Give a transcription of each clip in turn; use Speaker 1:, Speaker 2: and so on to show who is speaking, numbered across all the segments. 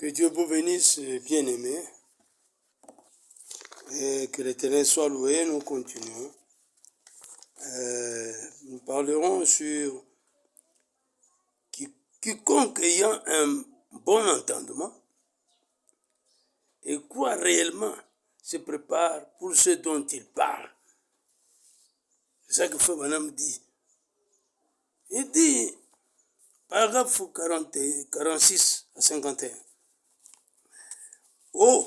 Speaker 1: Que Dieu vous bénisse, bien-aimés, et que l'Éternel soit loué. Nous continuons. Nous parlerons sur quiconque ayant un bon entendement et croit réellement se prépare pour ce dont il parle. C'est ça que Frère Branham dit. Il dit, paragraphe 46 à 51. Oh,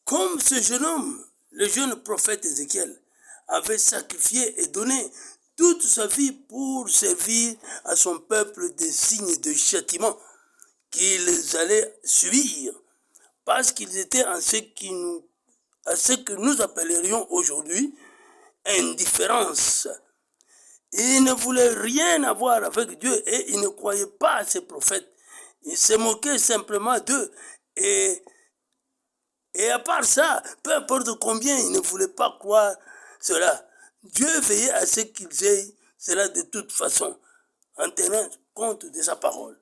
Speaker 1: comme ce jeune homme, le jeune prophète Ézéchiel, avait sacrifié et donné toute sa vie pour servir à son peuple des signes de châtiment qu'ils allaient subir, parce qu'ils étaient à ce que nous appellerions aujourd'hui indifférence. Ils ne voulaient rien avoir avec Dieu et ils ne croyaient pas à ces prophètes. Ils se moquaient simplement d'eux et à part ça, peu importe combien ils ne voulaient pas croire cela, Dieu veillait à ce qu'ils aient cela de toute façon, en tenant compte de sa parole.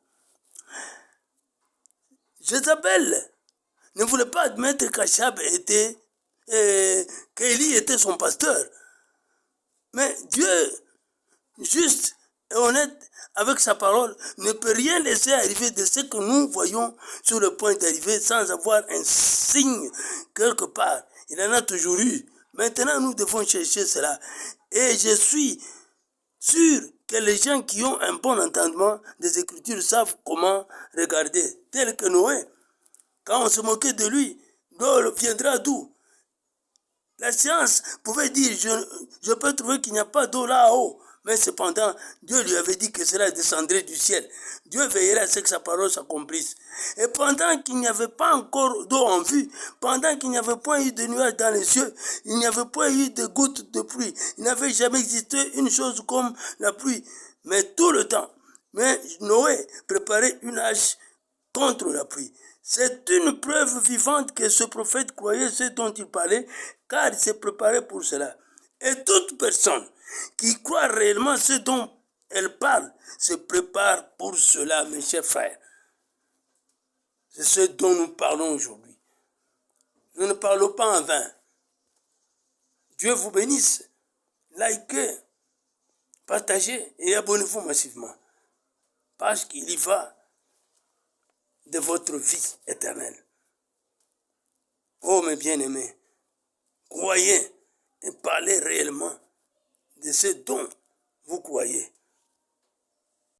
Speaker 1: Jézabel ne voulait pas admettre qu'Achab qu'Élie était son pasteur. Mais Dieu, juste et honnête avec sa parole, ne peut rien laisser arriver de ce que nous voyons sur le point d'arriver sans avoir un signe quelque part. Il en a toujours eu. Maintenant, nous devons chercher cela. Et je suis sûr que les gens qui ont un bon entendement des Écritures savent comment regarder. Tel que Noé, quand on se moquait de lui, l'eau viendra d'où? La science pouvait dire, je peux trouver qu'il n'y a pas d'eau là-haut. Mais cependant, Dieu lui avait dit que cela descendrait du ciel. Dieu veillerait à ce que sa parole s'accomplisse. Et pendant qu'il n'y avait pas encore d'eau en vue, pendant qu'il n'y avait pas eu de nuages dans les cieux, il n'y avait pas eu de gouttes de pluie. Il n'avait jamais existé une chose comme la pluie. Mais tout le temps, Noé préparait une hache contre la pluie. C'est une preuve vivante que ce prophète croyait ce dont il parlait, car il s'est préparé pour cela. Et toute personne qui croit réellement ce dont elle parle se prépare pour cela, mes chers frères. C'est ce dont nous parlons aujourd'hui. Nous ne parlons pas en vain. Dieu vous bénisse. Likez, partagez et abonnez-vous massivement. Parce qu'il y va de votre vie éternelle. Oh mes bien-aimés, croyez et parlez réellement de ce dont vous croyez.